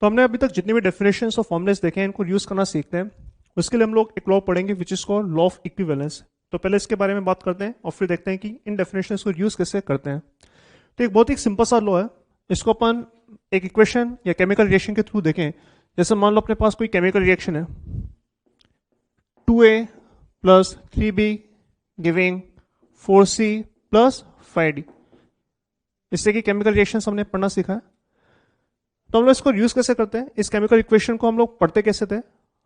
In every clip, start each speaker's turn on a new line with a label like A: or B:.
A: तो हमने अभी तक जितनी भी डेफिनेशंस और फॉर्मुलेस देखे हैं इनको यूज करना सीखते हैं। उसके लिए हम लोग एक लॉ पढ़ेंगे which is called law of equivalence. तो पहले इसके बारे में बात करते हैं और फिर देखते हैं कि इन डेफिनेशंस को यूज कैसे करते हैं। तो एक बहुत ही सिंपल सा लॉ है। इसको अपन एक इक्वेशन या केमिकल रिएक्शन के थ्रू देखें। जैसे मान लो अपने पास कोई केमिकल रिएक्शन है 2A plus 3B giving 4C plus 5D। इससे कि केमिकल रिएक्शन हमने पढ़ना सीखा है। तो हम लोग इसको यूज कैसे करते हैं, इस केमिकल इक्वेशन को हम लोग पढ़ते कैसे थे।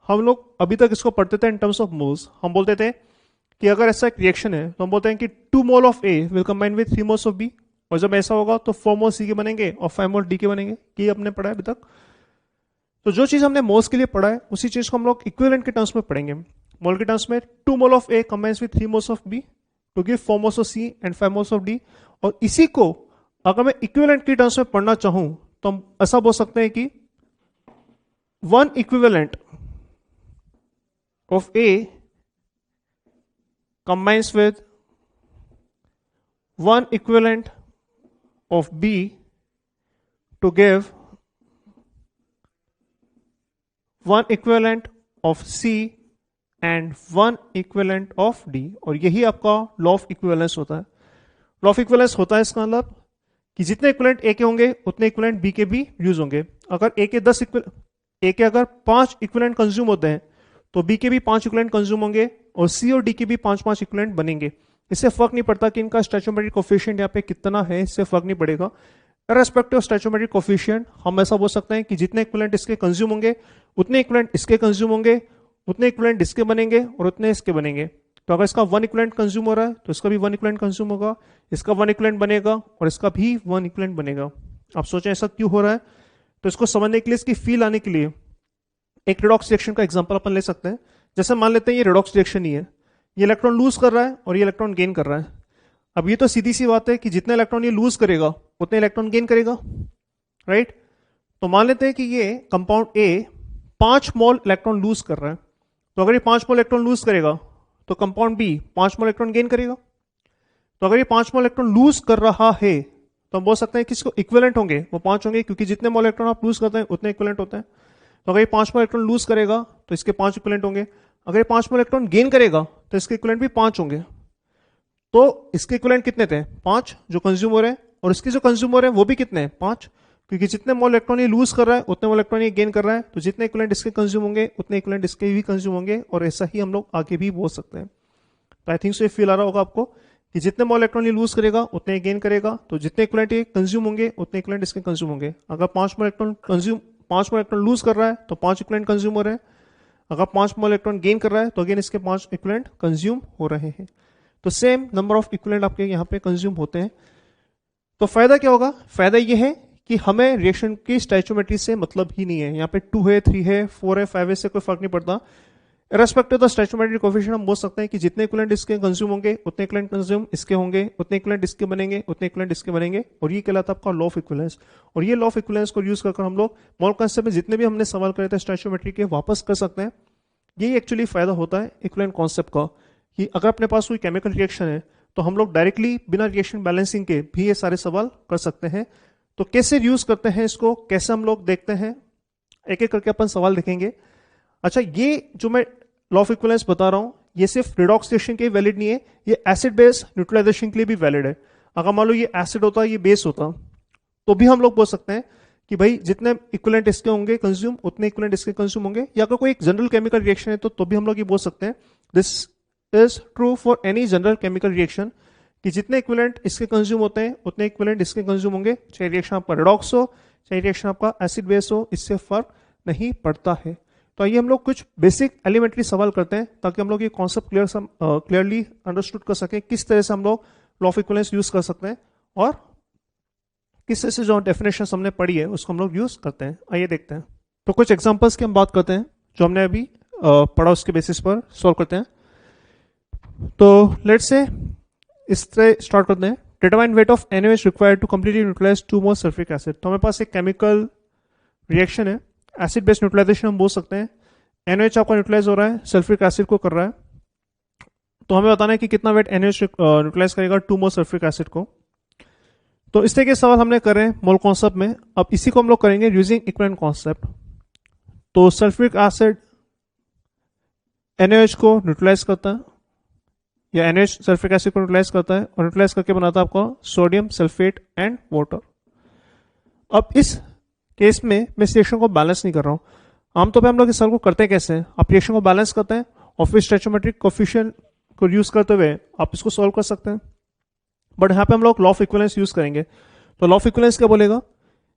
A: हम लोग अभी तक इसको पढ़ते थे इन टर्म्स ऑफ मोल्स। हम बोलते थे कि अगर ऐसा एक रिएक्शन है तो हम बोलते हैं कि 2 mole of A will combine with 3 moles of B, और जब ऐसा होगा तो 4 मोल C के बनेंगे और 5 मोल D के बनेंगे। ये हमने पढ़ा है अभी तक। तो जो चीज हमने मोल्स के लिए पढ़ा है उसी चीज को हम लोग इक्विवेलेंट के टर्म्स में पढ़ेंगे। मोल के टर्म्स में 2 mole of A combines with 3 moles of B to give 4 moles of C and 5 moles of D। और इसी को अगर मैं इक्विवेलेंट के टर्म्स में पढ़ना चाहूं तो हम ऐसा बोल सकते हैं कि 1 equivalent of A combines with 1 equivalent of B to give 1 equivalent of C and 1 equivalent of D। और यही आपका लॉ ऑफ इक्विवेलेंस होता है। लॉ ऑफ इक्विवेलेंस होता है इसका मतलब कि जितने इक्विवेलेंट A के होंगे उतने इक्विवेलेंट B के भी यूज होंगे। अगर A के अगर 5 इक्विवेलेंट कंज्यूम होते हैं तो B के भी 5 इक्विवेलेंट कंज्यूम होंगे और C और D के भी 5-5 इक्विवेलेंट बनेंगे। इससे फर्क नहीं पड़ता कि इनका स्टैचोमेट्रिक कोफिशिएंट यहाँ पे कितना है, इससे फर्क नहीं पड़ेगा। इररिस्पेक्टिव ऑफ स्टैचोमेट्रिक कोफिशिएंट हम ऐसा बोल सकते हैं कि जितने इक्विवेलेंट इसके कंज्यूम होंगे उतने इक्विवेलेंट इसके कंज्यूम होंगे, उतने इक्विवेलेंट इसके बनेंगे और उतने इसके बनेंगे। तो अगर इसका 1 इक्विवेलेंट कंज्यूम हो रहा है तो इसका भी 1 इक्विवेलेंट कंज्यूम होगा, इसका 1 इक्विवेलेंट बनेगा और इसका भी 1 इक्विवेलेंट बनेगा। आप सोचें ऐसा क्यों हो रहा है। तो इसको समझने के लिए, इसकी फील आने के लिए एक रिडॉक्स रिएक्शन का एग्जांपल अपन ले सकते हैं। जैसे मान लेते हैं ये रिडॉक्स रिएक्शन ही है, ये इलेक्ट्रॉन लूज कर रहा है और ये इलेक्ट्रॉन गेन कर रहा है। अब ये तो सीधी सी बात है कि जितने इलेक्ट्रॉन ये लूज करेगा उतने इलेक्ट्रॉन गेन करेगा, राइट। तो मान लेते हैं कि ये compound A 5 mole electron lose कर रहा है। तो अगर ये 5 मोल इलेक्ट्रॉन लूज करेगा तो कंपाउंड B 5 मोल इलेक्ट्रॉन गेन करेगा। तो अगर ये 5 मोल इलेक्ट्रॉन लूज कर रहा है तो हम बोल सकते हैं कि इसको इक्विवेलेंट होंगे वो 5 होंगे, क्योंकि जितने मोल इलेक्ट्रॉन आप लूज करते हैं उतने इक्विवेलेंट होते हैं। तो अगर ये 5 मोल इलेक्ट्रॉन लूज करेगा तो इसके 5 इक्विवेलेंट होंगे। अगर ये 5 मोल इलेक्ट्रॉन गेन करेगा तो इसके इक्विवेलेंट भी 5 होंगे। तो इसके इक्विवेलेंट कितने थे? 5 जो कंज्यूम हो रहे हैं, और इसके जो कंज्यूम हो रहे हैं वो भी कितने हैं? 5, क्योंकि जितने मोल इलेक्ट्रॉन ये लूज कर रहा है उतने मोल इलेक्ट्रॉन ये गेन कर रहा है। तो जितने इक्विवेलेंट इसके कंज्यूम होंगे उतने इक्विवेलेंट इसके भी कंज्यूम होंगे, और ऐसा ही हम लोग आगे भी बोल सकते हैं। तो आई थिंक सो ये फील आ रहा होगा आपको कि जितने मोल इलेक्ट्रॉन ये लूज करेगा उतने गेन करेगा। तो जितने इक्विवेलेंट ये कंज्यूम होंगे उतने इक्विवेलेंट इसके कंज्यूम होंगे। अगर 5 मोल इलेक्ट्रॉन लूज कर रहा है तो 5 इक्विवेलेंट कंज्यूम हो रहे हैं। अगर 5 मोल इलेक्ट्रॉन गेन कर रहा है तो अगेन इसके 5 इक्विवेलेंट कंज्यूम हो रहे हैं। तो सेम नंबर ऑफ इक्विवेलेंट आपके यहाँ पे कंज्यूम होते हैं। तो फायदा क्या होगा? फायदा ये है कि हमें रिएक्शन की स्टैचोमेट्री से मतलब ही नहीं है। यहाँ पे 2 है, 3 है, 4 है, 5 है, से कोई फर्क नहीं पड़ता। Irrespective of the stoichiometric coefficient हम बोल सकते हैं कि जितने इक्विवेलेंट इसके कंज्यूम होंगे उतने इक्विवेलेंट कंज्यूम इसके होंगे, उतने इक्विवेलेंट इसके बनेंगे, उतने इक्विवेलेंट इसके बनेंगे। और ये कहलाता है आपका लॉ ऑफ इक्विवेलेंस। और ये लॉ ऑफ इक्विवेलेंस को यूज कर हम लोग मोल कॉन्सेप्ट में जितने भी हमने सवाल करे थे स्टैचोमेट्री के वापस कर सकते हैं। यही एक्चुअली फायदा होता है इक्विवेलेंट कॉन्सेप्ट का, कि अगर अपने पास कोई केमिकल रिएक्शन है तो हम लोग डायरेक्टली बिना रिएक्शन बैलेंसिंग के भी ये सारे सवाल कर सकते हैं। तो कैसे यूज करते हैं इसको, कैसे हम लोग देखते हैं, एक एक करके अपन सवाल देखेंगे। अच्छा, ये जो मैं लॉ ऑफ इक्विवेलेंस बता रहा हूं ये सिर्फ रिडॉक्स रिएक्शन के वैलिड नहीं है, ये एसिड बेस न्यूट्रलाइजेशन के लिए भी वैलिड है। अगर मान लो ये एसिड होता, ये बेस होता, तो भी हम लोग बोल सकते हैं कि भाई जितने इक्विवेलेंट इसके होंगे कंज्यूम उतने इक्विवेलेंट इसके कंज्यूम होंगे। या अगर कोई एक जनरल केमिकल रिएक्शन है तो भी हम लोग ये बोल सकते हैं this is true for any general chemical reaction, कि जितने इक्विवेलेंट इसके कंज्यूम होते हैं उतने इक्विवेलेंट इसके कंज्यूम होंगे। चाहे रिएक्शन आपका रिडॉक्स हो, चाहे रिएक्शन आपका एसिड बेस हो, इससे फर्क नहीं पड़ता है। तो आइए हम लोग कुछ बेसिक एलिमेंट्री सवाल करते हैं ताकि हम लोग ये कॉन्सेप्ट क्लियरली अंडरस्टूड कर सकें, किस तरह से हम लोग लॉ ऑफ इक्विवेलेंस यूज कर सकते हैं और किस तरह से जो डेफिनेशन हमने पढ़ी है उसको हम लोग यूज करते हैं। आइए देखते हैं। तो कुछ एग्जांपल्स की हम बात करते हैं जो हमने अभी पढ़ा, उसके बेसिस पर सॉल्व करते हैं। तो लेट्स से इस तरह स्टार्ट करते हैं। Determine weight of NaOH required to completely neutralise 2 mole sulphuric acid. तो हमारे पास एक केमिकल रिएक्शन है, एसिड बेस न्यूट्रलाइजेशन हम बोल सकते हैं। NaOH आपका न्यूट्रलाइज हो रहा है, सल्फ्यूरिक एसिड को कर रहा है। तो हमें बताना है कि कितना वेट NaOH न्यूट्रलाइज करेगा 2 मोल सल्फ्यूरिक एसिड को। तो इस तरह के सवाल हमने करे मोल कॉन्सेप्ट में। अब इसी को हम लोग करेंगे यूजिंग इक्विवेलेंट कॉन्सेप्ट। तो सल्फ्यूरिक एसिड NaOH को न्यूट्रलाइज करता है, या NaOH सल्फ्यूरिक एसिड को न्यूट्रलाइज करता है, और न्यूट्रलाइज करके बनाता है आपका सोडियम सल्फेट एंड वाटर। अब इस केस में मैं इस रिएक्शन को बैलेंस नहीं कर रहा हूं। आमतौर पे हम लोग इस सवाल को करते कैसे हैं, आप रिएक्शन को बैलेंस करते हैं और फिर स्टोइचियोमेट्रिक कोएफिशिएंट को यूज करते हुए आप इसको सॉल्व कर सकते हैं। बट यहाँ पे हम लोग लॉ ऑफ इक्विवेलेंस यूज करेंगे। तो लॉ ऑफ इक्विवेलेंस क्या बोलेगा?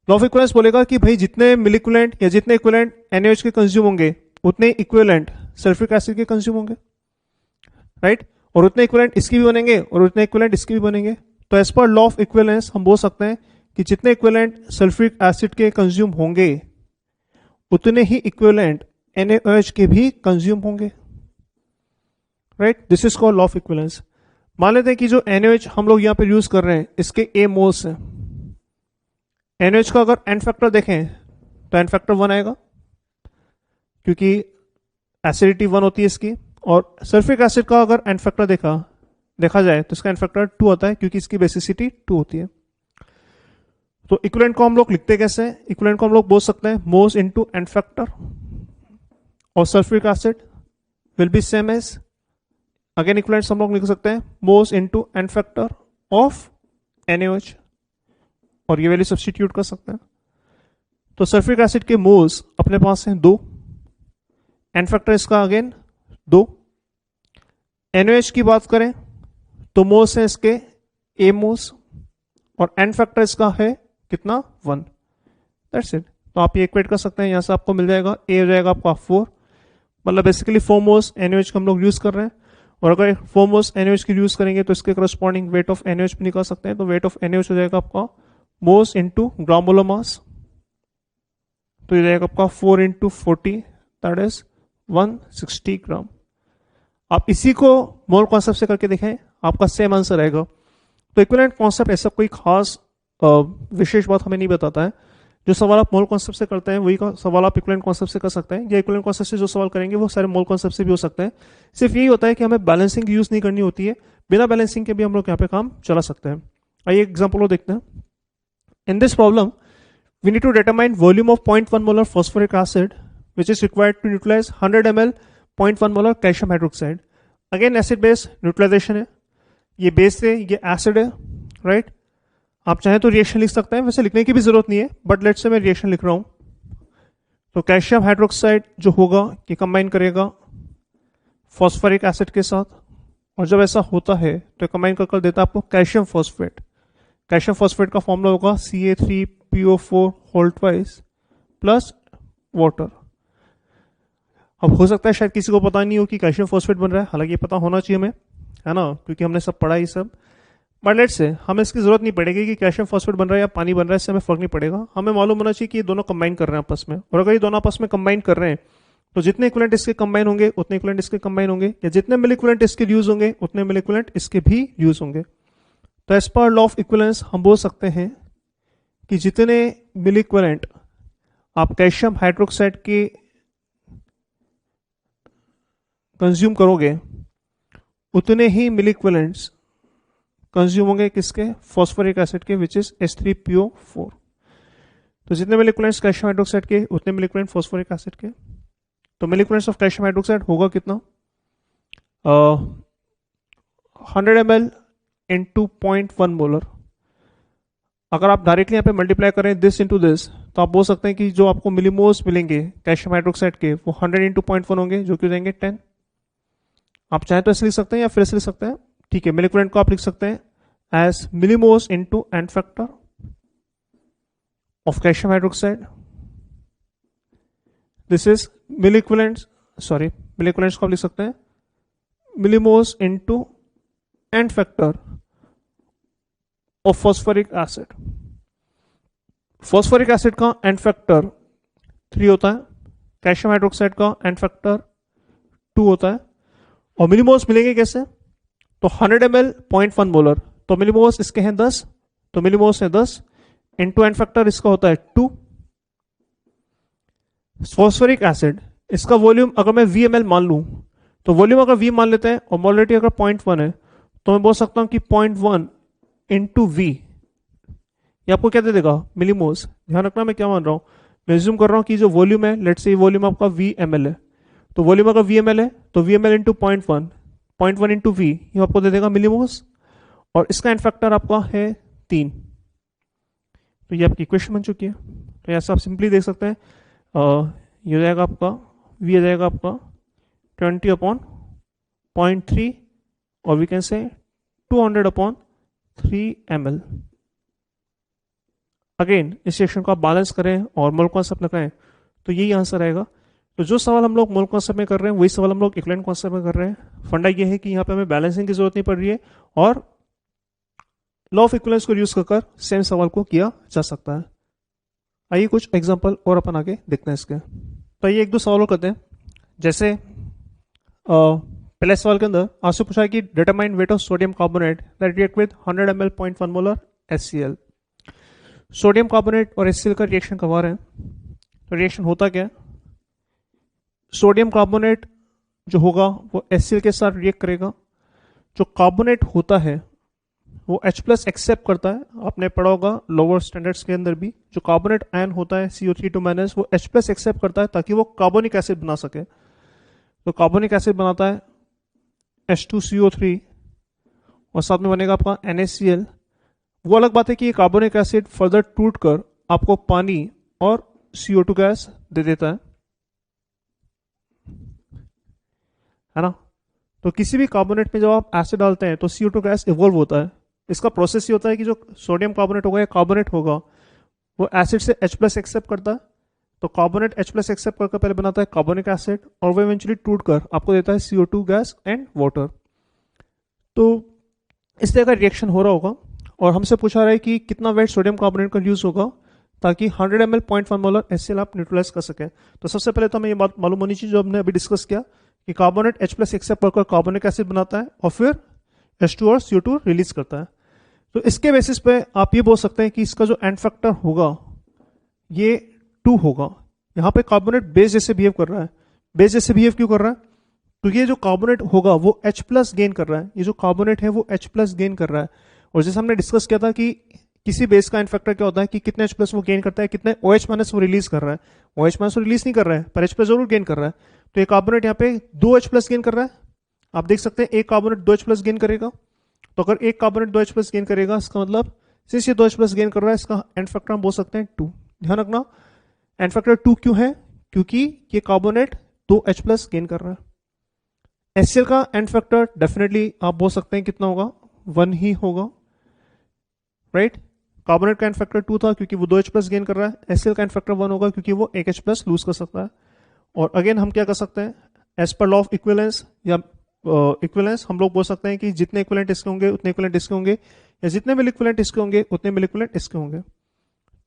A: लॉ ऑफ इक्विवेलेंस बोलेगा कि भाई जितने मिलिक्विवेलेंट या जितने इक्विवेलेंट NaOH के कंज्यूम होंगे उतने इक्विवेलेंट सल्फ्यूरिक एसिड के कंज्यूम होंगे, राइट? और उतने इक्विवेलेंट इसकी भी बनेंगे और उतने इक्विवेलेंट इसकी भी बनेंगे। तो एज पर लॉ ऑफ इक्विवेलेंस हम बोल सकते हैं कि जितने इक्विवेलेंट सल्फ्यूरिक एसिड के कंज्यूम होंगे उतने ही इक्विवेलेंट NaOH के भी कंज्यूम होंगे, right? This is called law of equivalence. मान लेते हैं कि जो NaOH हम लोग यहां पर यूज कर रहे हैं इसके A मोल्स हैं। NaOH का अगर n फैक्टर देखें तो n फैक्टर 1 आएगा, क्योंकि एसिडिटी 1 होती है इसकी। और सल्फ्यूरिक एसिड का अगर n फैक्टर देखा जाए तो इसका n फैक्टर 2 आता है, क्योंकि इसकी बेसिसिटी 2 होती है। तो इक्विवेलेंट को हम लोग लिखते कैसे हैं? इक्विवेलेंट को हम लोग बोल सकते हैं मोल्स इनटू n फैक्टर, और sulphuric acid will be same as, again equivalents हम लोग लिख सकते हैं moles into n factor of NaOH, और ये वैल्यू सब्स्टिट्यूट कर सकते हैं। तो सल्फ्यूरिक एसिड के मोल्स अपने पास हैं 2, n फैक्टर इसका अगेन 2। NaOH की बात करें तो मोल्स हैं इसके A मोल्स, और n फैक्टर इसका है कितना? 1। That's it. तो आप ये इक्वेट कर सकते हैं, यहां से आपको मिल जाएगा A हो जाएगा आपका 4, मतलब बेसिकली 4 मोल्स NaOH को हम लोग यूज कर रहे हैं। और अगर 4 मोल्स NaOH की यूज करेंगे तो इसके करस्पॉन्डिंग वेट ऑफ NaOH भी निकाल सकते हैं। तो वेट ऑफ NaOH हो जाएगा आपका moles into gram molar mass, तो ये जाएगा आपका 4 इंटू 40, दैट इज 160 ग्राम। आप इसी को मोल कॉन्सेप्ट से करके देखें, आपका सेम आंसर आएगा। तो इक्विवेलेंट कॉन्सेप्ट ऐसा कोई खास विशेष बात हमें नहीं बताता है। जो सवाल आप मोल कॉन्सेप्ट से करते हैं वही सवाल आप इक्विवेलेंट कॉन्सेप्ट से कर सकते हैं, या इक्विवेलेंट कॉन्सेप्ट से जो सवाल करेंगे वो सारे मोल कॉन्सेप्ट से भी हो सकते हैं। सिर्फ यही होता है कि हमें बैलेंसिंग यूज नहीं करनी होती है, बिना बैलेंसिंग के भी हम लोग यहाँ पे काम चला सकते हैं। आइए एग्जाम्पल को देखते हैं। In this problem we need to determine volume of 0.1 molar phosphoric acid which is required to neutralize 100 ml 0.1 molar calcium hydroxide. Again acid base neutralization है, ये बेस है, ये एसिड है, राइट? आप चाहें तो रिएक्शन लिख सकते हैं, वैसे लिखने की भी जरूरत नहीं है, बट लेट्स से मैं रिएक्शन लिख रहा हूं। तो कैल्शियम हाइड्रोक्साइड जो होगा ये कंबाइन करेगा फॉस्फोरिक एसिड के साथ, और जब ऐसा होता है तो कंबाइन कर देता है आपको कैल्शियम फॉस्फेट। कैल्शियम फॉस्फेट का फॉर्मूला होगा Ca3PO4 whole twice plus water. अब हो सकता है शायद किसी को पता नहीं हो कि कैल्शियम फॉस्फेट बन रहा है, हालांकि ये पता होना चाहिए हमें, है ना, क्योंकि हमने सब पढ़ा ही सब। बट लेट्स से हमें इसकी जरूरत नहीं पड़ेगी कि कैल्शियम फॉस्फेट बन रहा है या पानी बन रहा है, इससे हमें फर्क नहीं पड़ेगा। हमें मालूम होना चाहिए कि ये दोनों कंबाइन कर रहे हैं आपस में, और अगर ये दोनों आपस में कंबाइन कर रहे हैं तो जितने इक्विवेलेंट इसके कंबाइन होंगे उतने इक्विवेलेंट इसके कंबाइन होंगे, या जितने मिल इक्विवेलेंट इसके यूज होंगे उतने मिल इक्विवेलेंट इसके भी यूज होंगे। तो एज पर लॉ ऑफ इक्विवेलेंस हम बोल सकते हैं कि जितने मिल इक्विवेलेंट आप कैल्शियम हाइड्रोक्साइड के कंज्यूम करोगे उतने ही मिल इक्विवेलेंट्स कंज्यूम होंगे किसके? फॉस्फोरिक एसिड के, विच इज H3PO4। तो जितने मिल इक्विवेलेंट्स कैल्शियम हाइड्रोक्साइड के उतने मिल इक्विवेलेंट फॉस्फोरिक एसिड के। तो मिल इक्विवेलेंट्स ऑफ कैल्शियम हाइड्रोक्साइड होगा कितना? 100 ml इंटू 0.1 मोलर। अगर आप डायरेक्टली यहाँ पे मल्टीप्लाई करें दिस इंटू दिस, तो आप बोल सकते हैं कि जो आपको मिलीमोल्स मिलेंगे कैल्शियम हाइड्रोक्साइड के वो 100 इंटू 0.1 होंगे, जो कि हो जाएंगे 10। आप चाहें तो ऐसे लिख सकते हैं या फिर ऐसे लिख सकते हैं, ठीक है। मिल इक्विवेलेंट को आप लिख सकते हैं as millimoles into n factor of calcium hydroxide. This is milli equivalents, sorry milli equivalents को आप लिख सकते हैं millimoles into n factor of phosphoric acid. Phosphoric acid का n फैक्टर 3 होता है, कैल्शियम हाइड्रोक्साइड का n फैक्टर 2 होता है। और मिलीमोल्स मिलेंगे कैसे? तो 100 ml 0.1 मोलर, तो मिलीमोल्स इसके हैं 10, तो मिलीमोल्स है 10 इंटू n फैक्टर इसका होता है 2। फॉस्फोरिक एसिड इसका वॉल्यूम अगर मैं VmL मान लूं, तो वॉल्यूम अगर V मान लेते हैं और मोलरिटी अगर 0.1 है, तो मैं बोल सकता हूं कि 0.1 इंटू V ये आपको क्या दे देगा, मिलीमोल्स। ध्यान रखना मैं क्या मान रहा हूँ, मैं एज्यूम कर रहा हूँ कि जो वॉल्यूम है, लेट्स से वॉल्यूम आपका वी एम एल है, तो वॉल्यूम अगर वी एम एल है तो V M L into 0.1 into V, ये आपको दे देगा मिलीमोल्स, और इसका एन फैक्टर आपका है 3। तो ये आपकी इक्वेशन बन चुकी है। तो ऐसा आप सिंपली देख सकते हैं, ये हो जाएगा आपका वी आ जाएगा आपका 20/0.3 और we can say 200/3 ml। Again इस सेक्शन को आप बैलेंस करें और मोल कॉन्सेप्ट लगाएं तो यही आंसर आएगा। तो जो सवाल हम लोग मोल कॉन्सेप्ट में कर रहे हैं वही सवाल हम लोग इक्विवेलेंट कॉन्सेप्ट में कर रहे हैं। फंडा ये है कि यहाँ पे हमें बैलेंसिंग की जरूरत नहीं पड़ रही है और लॉ ऑफ इक्विवेलेंस को यूज कर सेम सवाल को किया जा सकता है। आइए कुछ एग्जांपल और अपन आगे देखते हैं इसके। तो ये एक दो सवाल और करते हैं। जैसे पहले सवाल के अंदर आपसे पूछा है कि determine weight of sodium carbonate that react with 100 ml 0.1 molar HCl। Sodium carbonate और HCl का रिएक्शन करवा रहे हैं। तो रिएक्शन होता क्या है, सोडियम कार्बोनेट जो होगा वो HCl के साथ रिएक्ट करेगा। जो कार्बोनेट होता है वो H+ एक्सेप्ट करता है, आपने पढ़ा होगा लोअर स्टैंडर्ड्स के अंदर भी, जो कार्बोनेट आयन होता है CO3 वो H+ एक्सेप्ट करता है ताकि वो कार्बोनिक एसिड बना सके। तो कार्बोनिक एसिड बनाता है H2CO3 और साथ में बनेगा आपका NaCl। वो अलग बात है कि ये कार्बोनिक एसिड फर्दर टूट कर आपको पानी और CO2 गैस दे देता है ना। तो किसी भी कार्बोनेट में जब आप एसिड डालते हैं तो CO2 गैस इवॉल्व होता है। इसका प्रोसेस ये होता है कि जो सोडियम कार्बोनेट होगा या कार्बोनेट होगा वो एसिड से H+ एक्सेप्ट करता है। तो कार्बोनेट H+ एक्सेप्ट करके पहले बनाता है कार्बोनिक एसिड और वो इवेंचुअली टूट कर आपको देता है CO2 गैस एंड वाटर। तो इस तरह का रिएक्शन हो रहा होगा और हमसे पूछा रहा है कि कितना वेट सोडियम कार्बोनेट का यूज होगा ताकि 100 ml 0.1 मोलर HCl आप न्यूट्रलाइज कर सकें। तो सबसे पहले तो हमें ये बात मालूम होनी चाहिए जो हमने अभी डिस्कस किया कि कार्बोनेट H+ एक्सेप्ट करकर कार्बोनिक एसिड बनाता है और फिर H2 और CO2 रिलीज करता है। तो इसके बेसिस पे आप ये बोल सकते हैं कि इसका जो एंड फैक्टर होगा ये 2 होगा। यहाँ पे कार्बोनेट बेस जैसे बिहेव कर रहा है। बेस जैसे बिहेव क्यों कर रहा है, क्योंकि ये जो कार्बोनेट होगा वो H+ गेन कर रहा है। ये जो कार्बोनेट है वो H+ गेन कर रहा है। और जैसे हमने डिस्कस किया था कि किसी बेस का एंड फैक्टर क्या होता है कि कितने H+ वो गेन करता है, कितने OH- वो रिलीज कर रहा है। OH- वो रिलीज नहीं कर रहा है पर H+ जरूर गेन कर रहा है। तो ये कार्बोनेट यहाँ पे 2 H+ गेन कर रहा है। आप देख सकते हैं एक कार्बोनेट 2 H+ गेन करेगा। तो अगर एक कार्बोनेट 2 H+ गेन करेगा इसका मतलब सिंस ये 2 H+ गेन कर रहा है इसका एंड फैक्टर हम बोल सकते हैं 2। ध्यान रखना एंड फैक्टर 2 क्यों है, क्योंकि ये कार्बोनेट 2 H+ गेन कर रहा है। HCl का एंड फैक्टर डेफिनेटली आप बोल सकते हैं कितना होगा, 1 ही होगा, राइट। कार्बोनेट का एंड फैक्टर 2 था क्योंकि वो 2 H+ गेन कर रहा है। HCl का एंड फैक्टर 1 होगा क्योंकि वो 1 H+ लूज कर सकता है। और अगेन हम क्या कर सकते हैं, एज पर लॉ ऑफ इक्विवेलेंस या इक्विवेलेंस हम लोग बोल सकते हैं कि जितने इक्विवेलेंट इसके होंगे उतने इक्विवेलेंट इसके होंगे, या जितने मिल इक्विवेलेंट इसके होंगे उतने मिल इक्विवेलेंट इसके होंगे।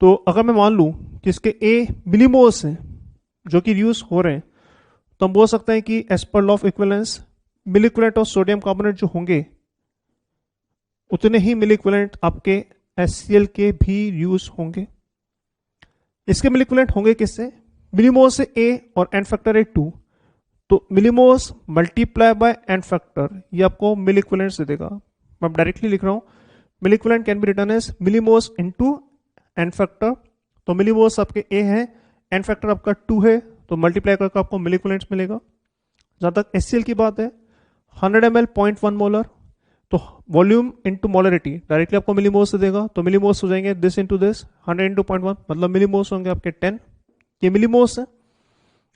A: तो अगर मैं मान लूं कि इसके A मिलीमोल्स हैं जो कि यूज हो रहे हैं तो हम बोल सकते हैं कि एज पर law of equivalence milli equivalent of sodium carbonate जो होंगे उतने ही मिल इक्विवेलेंट आपके HCl के भी यूज होंगे। इसके मिल इक्विवेलेंट होंगे किससे, मिलीमोल से A और एंड फैक्टर है 2। तो millimoles multiply by and factor ये आपको मिल इक्विवेलेंट दे देगा। मैं डायरेक्टली लिख रहा हूं milliequivalent can be written as millimoles into n factor. तो मिलीमोल्स आपके A है, एंड फैक्टर आपका 2 है, तो मल्टीप्लाई करके आपको मिल इक्विवेलेंट मिलेगा। जहां तक HCl की बात है 100 ml 0.1 मोलर, तो वॉल्यूम इनटू मोलरिटी डायरेक्टली आपको मिलीमोल्स से देगा। तो मिलीमोल्स हो जाएंगे दिस इनटू दिस 100 इनटू 0.1 मतलब मिलीमोल्स होंगे आपके 10, ये मिलीमोल्स है।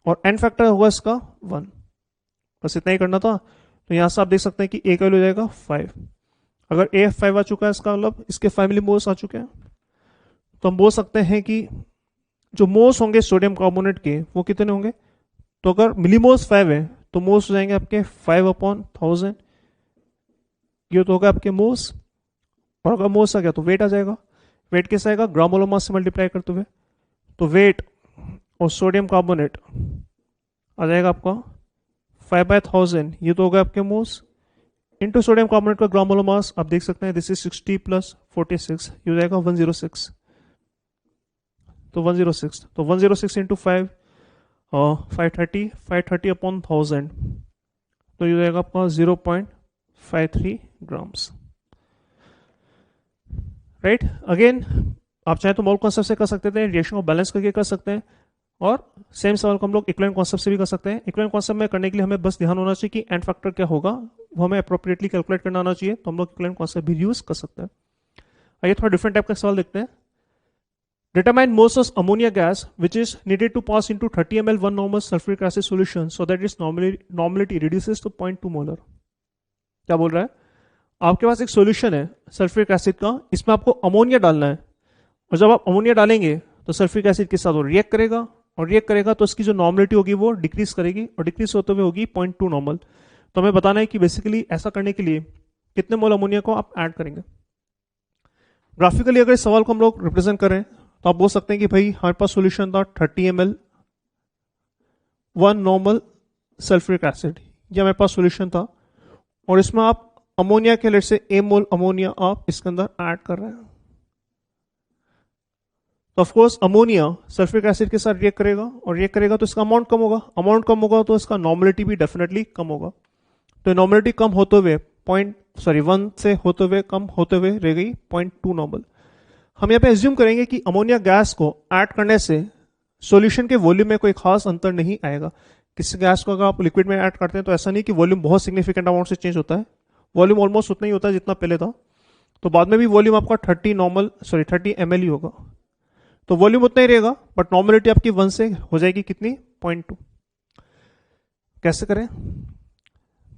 A: और एंड फैक्टर होगा इसका 1। बस इतना ही करना था। तो यहां से आप देख सकते हैं कि A का वैल्यू हो जाएगा 5। अगर A 5 आ चुका है इसका मतलब इसके 5 मिलीमोल्स आ चुके हैं। तो हम बोल सकते हैं कि जो मोल्स होंगे सोडियम कार्बोनेट के वो कितने होंगे, तो अगर मिलीमोल्स 5 है तो मोल्स हो जाएंगे आपके 5/1000। ये तो होगा आपके मोल्स। और अगर मोल्स आ गया तो वेट आ जाएगा। वेट कैसे आएगा, ग्राम मोलर मास से मल्टीप्लाई करते हुए। तो वेट और सोडियम कार्बोनेट आ जाएगा आपका 5/1000, ये तो होगा आपके मोल्स, इनटू सोडियम कार्बोनेट का ग्राम मोलर मास आप देख सकते हैं दिस इज 60 + 46, ये हो जाएगा 106। तो 106, तो 106 इंटू 5 530/1000, तो ये हो जाएगा आपका 0.53 ग्राम्स, राइट। अगेन आप चाहे तो मोल कॉन्सेप्ट से कर सकते थे, रिएक्शन को बैलेंस करके कर सकते हैं, और सेम सवाल को हम लोग इक्विवेलेंट कॉन्सेप्ट से भी कर सकते हैं। इक्विवेलेंट कॉन्सेप्ट में करने के लिए हमें बस ध्यान होना चाहिए कि एंड फैक्टर क्या होगा, वो हमें अप्रोप्रिएटली कैलकुलेट करना आना चाहिए, तो हम लोग इक्विवेलेंट कॉन्सेप्ट भी यूज कर सकते हैं। आइए थोड़ा डिफरेंट टाइप का सवाल देखते हैं। Determine most of ammonia gas which is needed to pass into 30 ml 1 normal sulfuric acid solution so that its normality reduces to 0.2 molar। क्या बोल रहा है, आपके पास एक सॉल्यूशन है सल्फ्यूरिक एसिड का, इसमें आपको अमोनिया डालना है, और जब आप अमोनिया डालेंगे तो सल्फ्यूरिक एसिड के साथ वो रिएक्ट करेगा, और रिएक्ट करेगा तो इसकी जो नॉर्मलिटी होगी वो डिक्रीज करेगी, और डिक्रीज होते हुए होगी 0.2 नॉर्मल। तो हमें बताना है कि बेसिकली ऐसा करने के लिए कितने मोल अमोनिया को आप ऐड करेंगे। ग्राफिकली अगर इस सवाल को हम लोग रिप्रेजेंट करें तो आप बोल सकते हैं कि भाई हमारे पास सॉल्यूशन था 30 ml 1 नॉर्मल सल्फ्यूरिक एसिड, ये हमारे पास सॉल्यूशन था, और इसमें आप अमोनिया के लेट से ए मोल अमोनिया आप इसके अंदर ऐड कर रहे हैं। तो of course ammonia sulphuric acid के साथ रिएक्ट करेगा, और रिएक्ट करेगा तो इसका अमाउंट कम होगा, अमाउंट कम होगा तो इसका नॉर्मलिटी भी डेफिनेटली कम होगा। तो नॉर्मलिटी कम होते हुए 1 से होते हुए कम होते हुए रह गई 0.2 नॉर्मल। हम यहाँ पे एज्यूम करेंगे कि अमोनिया गैस को ऐड करने से सॉल्यूशन के वॉल्यूम में कोई खास अंतर नहीं आएगा। किसी गैस को अगर आप लिक्विड में ऐड करते हैं तो ऐसा नहीं कि वॉल्यूम बहुत सिग्निफिकेंट अमाउंट से चेंज होता है, वॉल्यूम ऑलमोस्ट उतना ही होता है जितना पहले था, तो बाद में भी वॉल्यूम आपका 30 ml ही होगा, तो वॉल्यूम उतना ही रहेगा, बट नॉर्मलिटी आपकी 1 से हो जाएगी कितनी, 0.2। कैसे करें,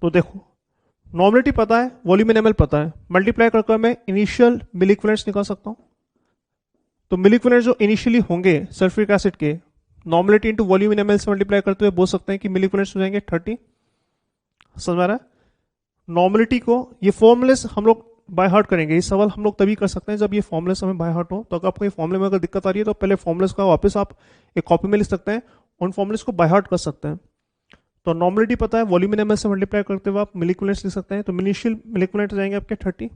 A: तो देखो नॉर्मलिटी पता है, वॉल्यूम इन ml पता है, मल्टीप्लाई करके मैं इनिशियल मिलिक्विलेंट्स निकाल सकता हूं। तो मिलिक्विलेंट्स जो इनिशियली होंगे सल्फ्यूरिक एसिड के, नॉर्मलिटी इंटू वॉल्यूम इन ml से मल्टीप्लाई करते हुए बोल सकते हैं कि मिलिक्विलेंट्स हो जाएंगे 30। समझ आ रहा है, नॉर्मलिटी को ये फॉर्मुलेस हम लोग बाय हार्ट करेंगे। ये सवाल हम लोग तभी कर सकते हैं जब ये फॉर्मुलेस हमें बाय हार्ट हो। तो अगर आपको ये फॉर्मुले में अगर दिक्कत आ रही है तो पहले फॉर्मुलेस का वापस आप एक कॉपी में लिख सकते हैं, उन फॉर्मुलेस को बाय हार्ट कर सकते हैं। तो नॉर्मलिटी पता है, वॉल्यूम इन ml से मल्टीप्लाई करते हुए आप मिलिक्विलेंट्स लिख सकते हैं, तो इनिशियल मिलिक्विलेंट जाएंगे आपके 30,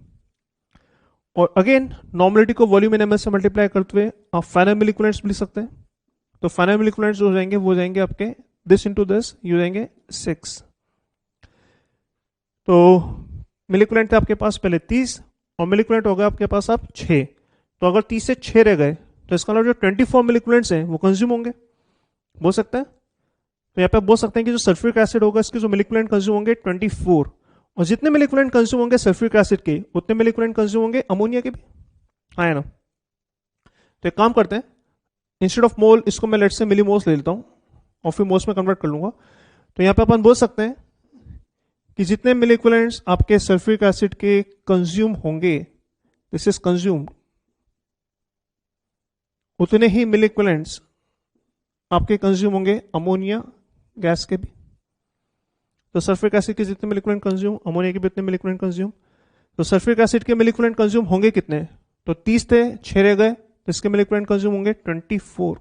A: और अगेन नॉर्मलिटी को वॉल्यूम इन ml से मल्टीप्लाई करते हुए आप फाइनल मिलिक्विलेंट्स लिख सकते हैं। तो फाइनल मिलिक्विलेंट्स जो हो जाएंगे वो जाएंगे आपके दिस इंटू दिस, ये हो जाएंगे 6। तो मिलिक्विलेंट थे आपके पास पहले 30, और मिलिक्विलेंट हो गया आपके पास अब 6। तो अगर 30 से 6 रह गए तो इसका मतलब जो 24 मिलिक्विलेंट्स हैं वो कंज्यूम होंगे, बोल सकते हैं। तो यहाँ पे बोल सकते हैं कि जो सल्फ्यूरिक एसिड होगा इसके जो मिलिक्विलेंट कंज्यूम होंगे 24, और जितने मिलिक्विलेंट कंज्यूम होंगे सल्फ्यूरिक एसिड के उतने मिलिक्विलेंट कंज्यूम होंगे अमोनिया के भी, आया ना। तो एक काम करते हैं, इंस्टेड ऑफ मोल इसको मैं लेट से मिलीमोल्स ले लेता हूँ और फिर मोल्स में कन्वर्ट कर लूंगा। तो यहाँ पे अपन बोल सकते हैं कि जितने मिलिक्विलेंट्स आपके सल्फ्यूरिक एसिड के कंज्यूम होंगे, दिस इज कंज्यूम्ड, उतने ही मिलिक्विलेंट्स आपके कंज्यूम होंगे अमोनिया गैस के भी। तो सल्फ्यूरिक एसिड के जितने मिलिक्विलेंट कंज्यूम, अमोनिया के भी उतने मिलिक्विलेंट कंज्यूम। तो सल्फ्यूरिक एसिड के मिलिक्विलेंट कंज्यूम होंगे कितने, तो 30 थे 6 रह गए, तो इसके मिलिक्विलेंट कंज्यूम होंगे 24,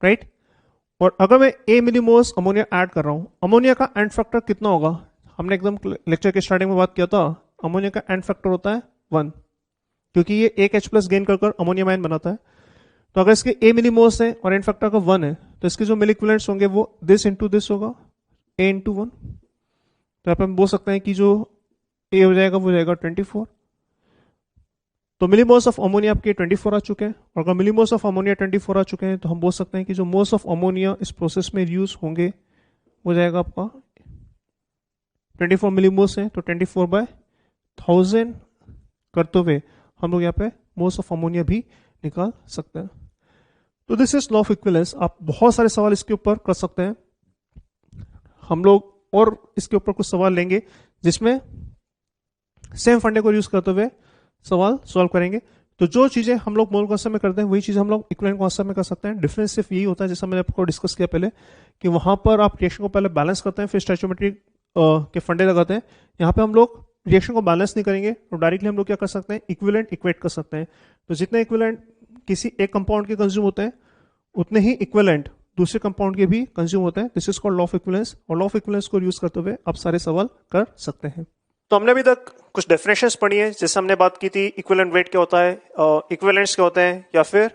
A: राइट। और अगर मैं ए मिलीमोल्स अमोनिया ऐड कर रहा हूं, अमोनिया का एंड फैक्टर कितना होगा, हमने एकदम लेक्चर के स्टार्टिंग में बात किया था, अमोनिया का एंड फैक्टर होता है 1, क्योंकि ये एक H+ गेन कर अमोनियम आयन बनाता है। तो अगर इसके ए मिलीमोल्स है और एंड फैक्टर का 1 है, तो इसके जो मिलिक्विलेंट्स होंगे वो दिस इंटू दिस होगा, ए इंटू 1। तो यहाँ पे हम बोल सकते हैं कि जो ए हो जाएगा वो जाएगा 24। तो मिलीमोल्स ऑफ अमोनिया आपके 24 आ चुके हैं, और अगर मिलीमोल्स ऑफ अमोनिया 24 आ चुके हैं तो हम बोल सकते हैं कि जो मोल्स ऑफ अमोनिया इस प्रोसेस में यूज होंगे वो जाएगा आपका 24 मिलीमोल्स है, तो 24/1000 करते हुए हम लोग यहाँ पे मोल्स ऑफ अमोनिया भी निकाल सकते हैं। तो this is law of equivalence. आप बहुत सारे सवाल इसके ऊपर कर सकते हैं, हम लोग और इसके ऊपर कुछ सवाल लेंगे जिसमें सेम फंडे को यूज करते हुए सवाल सॉल्व करेंगे। तो जो चीजें हम लोग मोल कॉन्सेप्ट में करते हैं वही चीजें हम लोग इक्विवेलेंट कॉन्सेप्ट में कर सकते हैं। डिफरेंस सिर्फ यही होता है, जैसा मैंने आपको डिस्कस किया पहले, कि वहां पर आप रिएक्शन को पहले बैलेंस करते हैं फिर स्टोइचियोमेट्री के फंडे लगाते हैं। यहाँ पे हम लोग रिएक्शन को बैलेंस नहीं करेंगे, तो डायरेक्टली हम लोग क्या कर सकते हैं, इक्विवेलेंट इक्वेट कर सकते हैं। तो जितने इक्विवेलेंट किसी एक कंपाउंड के कंज्यूम होते हैं उतने ही इक्विवेलेंट दूसरे कंपाउंड के भी कंज्यूम होते हैं। This is called law of equivalence, और लॉ ऑफ इक्विवेलेंस को यूज करते हुए आप सारे सवाल कर सकते हैं। तो हमने अभी तक कुछ डेफिनेशंस पढ़ी है, जैसे हमने बात की थी इक्विवेलेंट वेट क्या होता है, इक्विवेलेंट्स क्या होते हैं, या फिर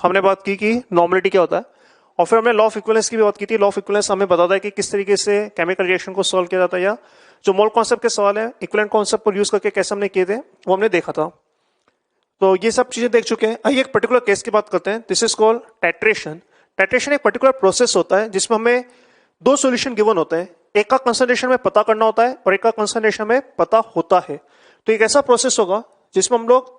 A: हमने बात की कि नॉर्मलिटी क्या होता है, और फिर हमने लॉ ऑफ इक्विवेलेंस की भी बात की थी। लॉ ऑफ इक्विवेलेंस हमें बताता है कि किस तरीके से केमिकल रिएक्शन को सॉल्व किया जाता है, या जो मोल कॉन्सेप्ट के सवाल है इक्विवेलेंट कॉन्सेप्ट को यूज करके कैसे हमने किए थे वो हमने देखा था। तो ये सब चीजें देख चुके हैं। आइए एक पर्टिकुलर केस की बात करते हैं। This is called titration. Titration एक पर्टिकुलर प्रोसेस होता है जिसमें हमें दो सॉल्यूशन गिवन होते हैं, एक का कंसंट्रेशन में पता करना होता है और एक का कंसंट्रेशन में पता होता है। तो एक ऐसा प्रोसेस होगा जिसमें हम लोग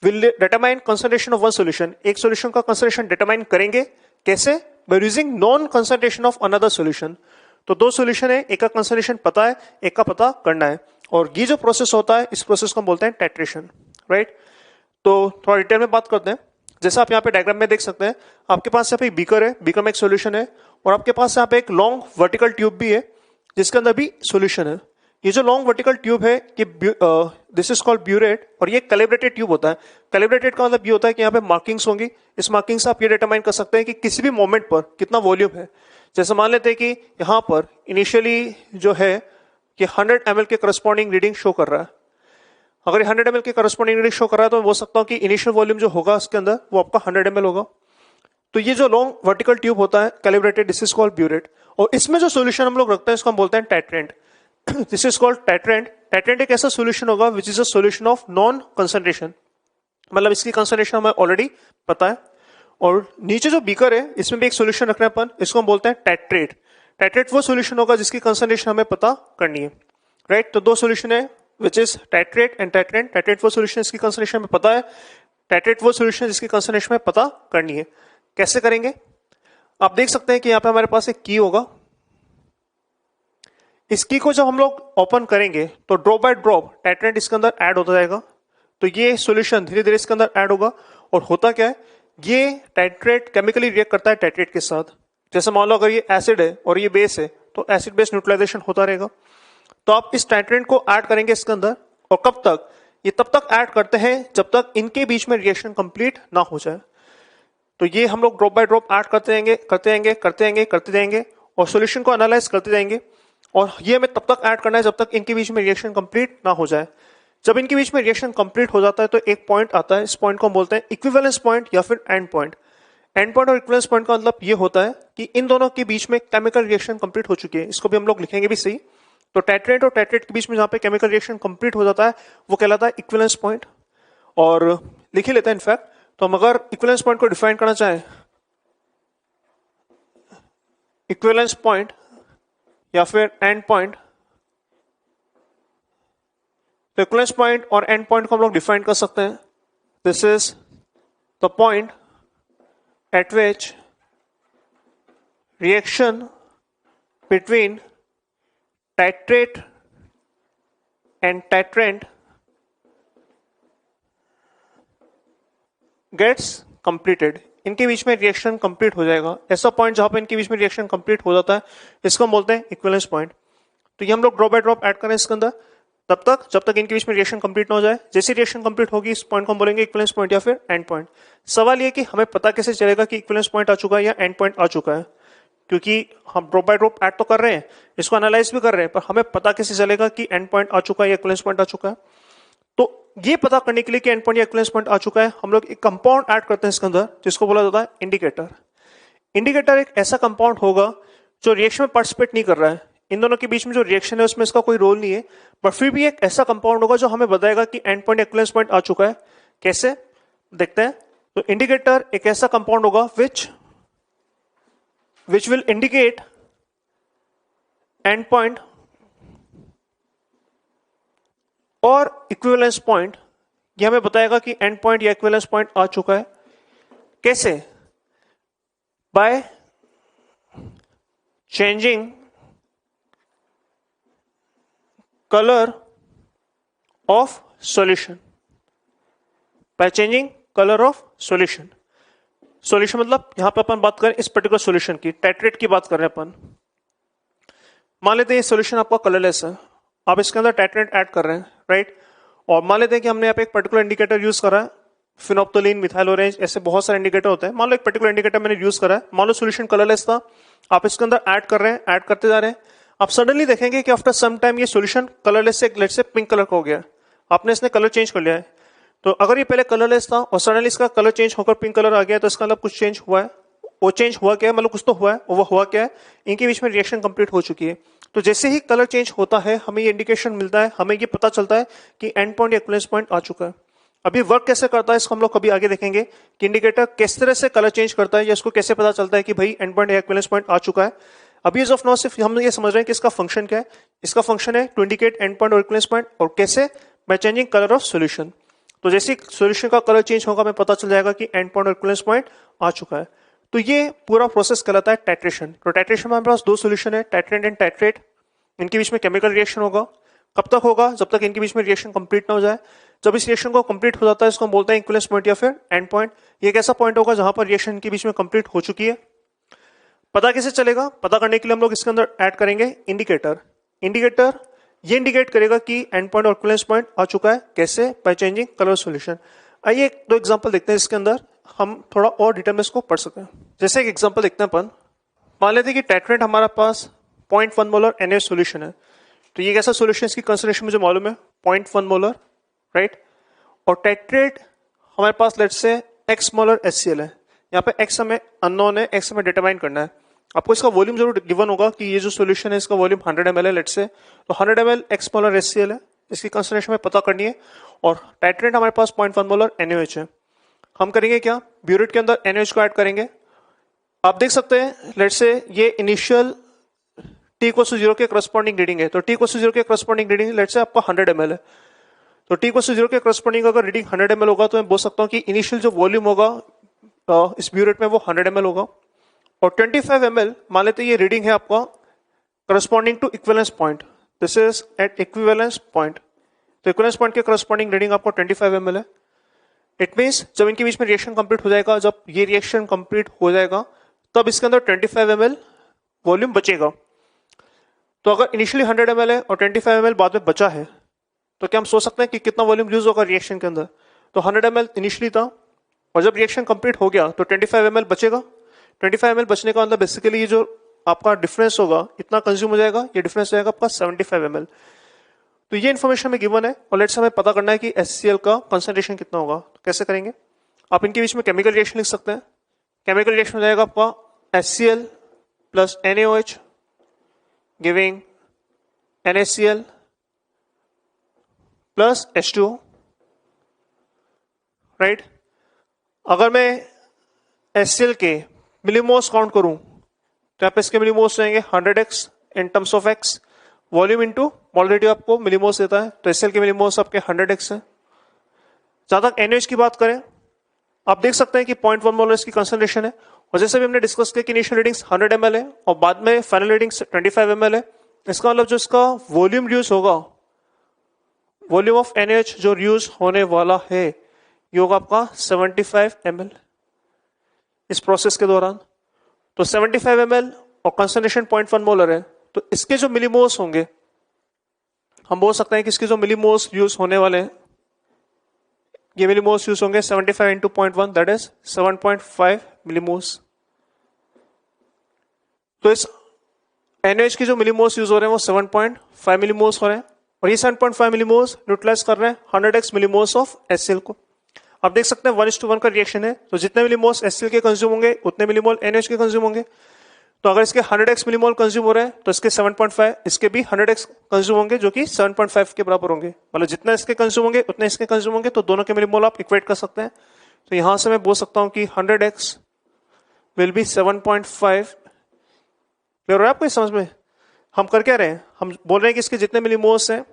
A: will determine concentration of one solution, एक सॉल्यूशन का कंसंट्रेशन डिटरमाइन करेंगे। कैसे? By using non concentration of another solution. तो दो सॉल्यूशन है, एक का कंसंट्रेशन पता है, एक का पता करना है, और ये जो प्रोसेस होता है इस प्रोसेस को हम बोलते हैं टाइट्रेशन, राइट। तो थोड़ा डिटेल में बात करते हैं। जैसा आप यहाँ पे डायग्राम में देख सकते हैं, आपके पास यहाँ पे बीकर है, बीकर में एक सॉल्यूशन है, और आपके पास यहाँ पे एक लॉन्ग वर्टिकल ट्यूब भी है जिसके अंदर भी सॉल्यूशन है। ये जो लॉन्ग वर्टिकल ट्यूब है ये दिस इज कॉल्ड ब्यूरेट, और ये कैलिब्रेटेड ट्यूब होता है। कैलिब्रेटेड का मतलब ये होता है कि यहाँ पे मार्किंग्स होंगी, इस मार्किंग से आप ये डिटरमाइन कर सकते हैं कि किसी भी मोमेंट पर कितना वॉल्यूम है। जैसे मान लेते हैं कि यहाँ पर इनिशियली जो है कि 100 ml के करस्पॉन्डिंग रीडिंग शो कर रहा है। अगर 100 ml के करस्पॉन्डिंग रीडिंग शो कर रहा है तो बोल सकता हूँ कि इनिशियल वॉल्यूम जो होगा उसके अंदर वो आपका 100 ml होगा। तो ये जो लॉन्ग वर्टिकल ट्यूब होता है calibrated, this is called burette, और इसमें जो सॉल्यूशन हम लोग रखते हैं इसको हम बोलते हैं titrant. This is called titrant. Titrant एक ऐसा सॉल्यूशन होगा which is a solution of non concentration, मतलब इसकी कंसंट्रेशन हमें ऑलरेडी पता है। और नीचे जो बीकर है इसमें भी एक सॉल्यूशन रखना है अपन, इसको हम बोलते हैं टाइट्रेट। टाइट्रेट वो सॉल्यूशन होगा जिसकी कंसंट्रेशन हमें पता करनी है, राइट। तो दो सॉल्यूशन है which is titrate and titrant. Titrate वो सॉल्यूशन जिसकी कंसंट्रेशन में पता है, टाइट्रेट वो सॉल्यूशन जिसकी कंसंट्रेशन में पता करनी है। कैसे करेंगे? आप देख सकते हैं कि यहाँ पे हमारे पास एक की होगा। इस की को जब हम लोग ओपन करेंगे तो ड्रॉप बाय ड्रॉप टाइट्रेंट इसके अंदर ऐड होता जाएगा। तो ये सॉल्यूशन धीरे धीरे इसके अंदर ऐड होगा, और होता क्या है, ये टाइट्रेट केमिकली रिएक्ट करता है टाइट्रेट के साथ। जैसे मान लो अगर ये एसिड है और ये बेस है तो एसिड बेस न्यूट्रलाइजेशन होता रहेगा। तो आप इस टाइट्रेंट को ऐड करेंगे इसके अंदर, और कब तक? ये तब तक ऐड करते हैं जब तक इनके बीच में रिएक्शन कंप्लीट ना हो जाए। तो ये हम लोग ड्रॉप बाय ड्रॉप ऐड करते जाएंगे करते जाएंगे करते जाएंगे करते जाएंगे, और सॉल्यूशन को एनालाइज करते जाएंगे, और ये हमें तब तक ऐड करना है जब तक इनके बीच में रिएक्शन कंप्लीट ना हो जाए। जब इनके बीच में रिएक्शन कंप्लीट हो जाता है तो एक पॉइंट आता है, इस पॉइंट को हम बोलते हैं इक्विवेलेंस पॉइंट या फिर एंड पॉइंट। एंड पॉइंट और इक्विवेलेंस पॉइंट का मतलब ये होता है कि इन दोनों के बीच में केमिकल रिएक्शन कंप्लीट हो चुकी है। इसको भी हम लोग लिखेंगे भी सही। तो टाइट्रेट और टाइट्रेट के बीच में जहां पे केमिकल रिएक्शन कंप्लीट हो जाता है वो कहलाता है इक्विवेलेंस पॉइंट, और लिख ही लेते हैं इनफैक्ट। तो हम अगर इक्विवेलेंस पॉइंट को डिफाइन करना चाहें, इक्विवेलेंस पॉइंट या फिर एंड पॉइंट, तो इक्विवेलेंस पॉइंट और एंड पॉइंट को हम लोग डिफाइन कर सकते हैं। This is the point at which reaction between titrate and titrant gets completed. इनके बीच में रिएक्शन कंप्लीट हो जाएगा। ऐसा पॉइंट जहां पे इनके बीच में रिएक्शन कंप्लीट हो जाता है इसको हम बोलते हैं इक्विवेलेंस पॉइंट। तो ये हम लोग ड्रॉप बाय ड्रॉप ऐड करें इसके अंदर तब तक जब तक इनके बीच में रिएक्शन कंप्लीट ना हो जाए। जैसी रिएक्शन कंप्लीट होगी इस पॉइंट को हम बोलेंगे इक्विवेलेंस पॉइंट या फिर एंड पॉइंट। सवाल ये कि हमें पता कैसे चलेगा कि इक्विवेलेंस पॉइंट आ चुका है या एंड पॉइंट आ चुका है, क्योंकि हम ड्रॉप बाय ड्रॉप ऐड तो कर रहे हैं, इसको एनालाइज भी कर रहे हैं, पर हमें पता कैसे चलेगा कि एंड पॉइंट आ चुका है या इक्विवेलेंस पॉइंट आ चुका है। तो ये पता करने के लिए कि एंड पॉइंट या इक्विवेलेंस पॉइंट आ चुका है, हम लोग एक कंपाउंड ऐड करते हैं इसके अंदर जिसको बोला जाता है इंडिकेटर। इंडिकेटर एक ऐसा कंपाउंड होगा जो रिएक्शन में पार्टिसिपेट नहीं कर रहा है, इन दोनों के बीच में जो रिएक्शन है उसमें इसका कोई रोल नहीं है, पर फिर भी एक ऐसा कंपाउंड होगा जो हमें बताएगा कि एंड पॉइंट इक्विवेलेंस पॉइंट आ चुका है। कैसे देखते हैं? तो इंडिकेटर एक ऐसा कंपाउंड होगा which will indicate end point और इक्विवेलेंस पॉइंट। ये हमें बताएगा कि एंड पॉइंट या इक्विवेलेंस पॉइंट आ चुका है। कैसे? By changing colour of solution. By changing colour of solution. Solution मतलब यहां पे अपन बात करें इस पर्टिकुलर सॉल्यूशन की, टाइट्रेट की बात कर रहे हैं अपन। मान लेते हैं ये सॉल्यूशन आपका कलरलेस है, आप इसके अंदर टाइट्रेट ऐड कर रहे हैं, राइट। और मान लेते हैं कि हमने यहाँ पे एक पर्टिकुलर इंडिकेटर यूज करा है, फिनोप्टोलीन, मिथाइल ऑरेंज, ऐसे बहुत सारे इंडिकेटर होते हैं। मान लो एक पर्टिकुलर इंडिकेटर मैंने यूज करा है, मान लो सॉल्यूशन कलरलेस था, आप इसके अंदर ऐड कर रहे हैं, ऐड करते जा रहे हैं, आप सडनली देखेंगे कि आफ्टर सम टाइम ये सॉल्यूशन कलरलेस से लेट्स से पिंक कलर का हो गया, आपने इसने कलर चेंज कर लिया है। तो अगर ये पहले कलरलेस था और सडनली इसका कलर चेंज होकर पिंक कलर आ गया तो इसका मतलब कुछ चेंज हुआ है। वो चेंज हुआ क्या है, मतलब कुछ तो हुआ है, वो हुआ क्या है, इनके बीच में रिएक्शन कंप्लीट हो चुकी है। तो जैसे ही कलर चेंज होता है हमें ये इंडिकेशन मिलता है, हमें ये पता चलता है कि एंड पॉइंट या इक्विवेलेंस पॉइंट आ चुका है। अभी वर्क कैसे करता है इसको हम लोग कभी आगे देखेंगे कि इंडिकेटर किस तरह से कलर चेंज करता है या इसको कैसे पता चलता है कि भाई एंड पॉइंट या इक्विवेलेंस पॉइंट आ चुका है। अभी इज ऑफ नाउ सिर्फ हम ये समझ रहे हैं कि इसका फंक्शन क्या है। इसका फंक्शन है टू इंडिकेट एंड पॉइंट और इक्विवेलेंस पॉइंट, और कैसे, by changing colour of solution. तो जैसे सॉल्यूशन का कलर चेंज होगा हमें पता चल जाएगा कि एंड पॉइंट और इक्विवेलेंस पॉइंट आ चुका है। तो ये पूरा प्रोसेस कहलाता है टाइट्रेशन। तो टाइट्रेशन में हमारे पास दो सॉल्यूशन है, टाइट्रेंट एंड टाइट्रेट। इनके बीच में केमिकल रिएक्शन होगा। कब तक होगा? जब तक इनके बीच में रिएक्शन कंप्लीट ना हो जाए। जब इस रिएक्शन को कंप्लीट हो जाता है इसको हम बोलते हैं इक्विवेलेंस पॉइंट या फिर एंड पॉइंट। ये एक ऐसा पॉइंट होगा जहां पर रिएक्शन के बीच में कंप्लीट हो चुकी है। पता कैसे चलेगा? पता करने के लिए हम लोग इसके अंदर ऐड करेंगे इंडिकेटर। इंडिकेटर ये इंडिकेट करेगा कि एंड पॉइंट और इक्विवेलेंस पॉइंट आ चुका है। कैसे? By changing colour solution. आइए एक दो एग्जांपल देखते हैं इसके अंदर, हम थोड़ा और डिटेल में इसको पढ़ सकते हैं। जैसे एक एग्जांपल देखते हैं अपन, मान लेते हैं कि टाइट्रेट हमारे पास 0.1 मोलर NaOH सॉल्यूशन है। तो ये कैसा सॉल्यूशन, इसकी कंसंट्रेशन मुझे मालूम है 0.1 मोलर, राइट। और टाइट्रेट हमारे पास let's say x molar HCl है। यहाँ पे x हमें अननोन है, x हमें डिटरमाइन करना है। आपको इसका वॉल्यूम जरूर गिवन होगा कि ये जो सॉल्यूशन है इसका वॉल्यूम 100 ml है लेट्स से। तो 100 ml x मोलर HCl है, इसकी कंसंट्रेशन हमें पता करनी है। और टाइट्रेट हमारे पास 0.1 मोलर NaOH है। हम करेंगे क्या? ब्यूरेट के अंदर NaOH को ऐड करेंगे। आप देख सकते हैं लेट्स से ये इनिशियल t को 0 के करस्पॉन्डिंग रीडिंग है। तो t को 0 के करस्पॉन्डिंग रीडिंग लेट्स से आपका 100 ml है। तो t को 0 के करस्पॉन्डिंग अगर रीडिंग 100 ml होगा तो मैं बोल सकता हूं कि इनिशियल जो वॉल्यूम होगा इस ब्यूरेट में वो 100 ml होगा। और 25 ml मान लेते ये रीडिंग है आपका corresponding to equivalence point. This is at equivalence point. तो इक्विवेलेंस पॉइंट के करस्पॉन्डिंग रीडिंग आपको 25 ml है। इट मींस जब इनके बीच में रिएक्शन कंप्लीट हो जाएगा, जब ये रिएक्शन कंप्लीट हो जाएगा तब इसके अंदर 25 ml वॉल्यूम बचेगा। तो अगर इनिशियली 100 ml है और 25 ml बाद में बचा है तो क्या हम सोच सकते हैं कि कितना वॉल्यूम यूज होगा रिएक्शन के अंदर? तो 100 ml इनिशियली था और जब रिएक्शन कंप्लीट हो गया तो 25 ml बचेगा। 25 ml बचने का मतलब बेसिकली ये जो आपका डिफरेंस होगा इतना कंज्यूम हो जाएगा, ये डिफरेंस हो जाएगा आपका 75 ml। तो ये इन्फॉर्मेशन में गिवन है और लेट्स हमें पता करना है कि HCl का कंसंट्रेशन कितना होगा। तो कैसे करेंगे? आप इनके बीच में केमिकल रिएक्शन लिख सकते हैं। केमिकल रिएक्शन हो जाएगा आपका HCl plus NaOH giving NaCl plus H2O, right. अगर मैं HCl के मिलीमोल्स काउंट करूं तो यहाँ पे इसके मिलीमोल्स रहेंगे 100x in terms of x, volume into molarity आपको मिलीमोल्स देता है। तो HCl के मिलीमोल्स आपके 100x है। जहां तक NaOH की बात करें, आप देख सकते हैं कि 0.1 मोलर इसकी कंसंट्रेशन है। और जैसे भी हमने डिस्कस किया कि इनिशियल रीडिंग्स 100 ml है और बाद में फाइनल रीडिंग्स 25 ml है। इसका मतलब जो इसका वॉल्यूम रिड्यूस होगा, वॉल्यूम ऑफ NaOH जो रिड्यूस होने वाला है ये होगा आपका 75 ml इस प्रोसेस के दौरान। तो 75 ml और कंसंट्रेशन 0.1 मोलर है, तो इसके जो मिलीमोल्स होंगे हम बोल सकते हैं कि इसके जो मिलीमोल्स यूज होने वाले हैं, ये मिलीमोल्स यूज होंगे 75 इंटू 0.1 दैट इज 7.5 मिलीमोल्स। तो इस NaOH की जो मिलीमोल्स यूज हो रहे हैं वो 7.5 मिलीमोल्स हो रहे हैं और ये 7.5 मिलीमोल्स न्यूट्रलाइज कर रहे हैं 100x मिलीमोल्स ऑफ HCl को। आप देख सकते हैं 1:1 का रिएक्शन है, तो जितने मिलीमोल्स HCl के कंज्यूम होंगे उतने मिलीमोल NaOH के कंज्यूम होंगे। तो अगर इसके 100x मिलीमोल कंज्यूम हो रहे हैं तो इसके 7.5 इसके भी 100x कंज्यूम होंगे जो कि 7.5 के बराबर होंगे। मतलब जितना इसके कंज्यूम होंगे उतने इसके कंज्यूम होंगे, तो दोनों के मिलीमोल आप इक्वेट कर सकते हैं। तो यहां से मैं बोल सकता हूं कि 100x विल बी 7.5। क्लियर हो रहा है आपको समझ में? हम कर क्या रहे हैं? हम बोल रहे हैं कि इसके जितने मिलीमोल्स हैं,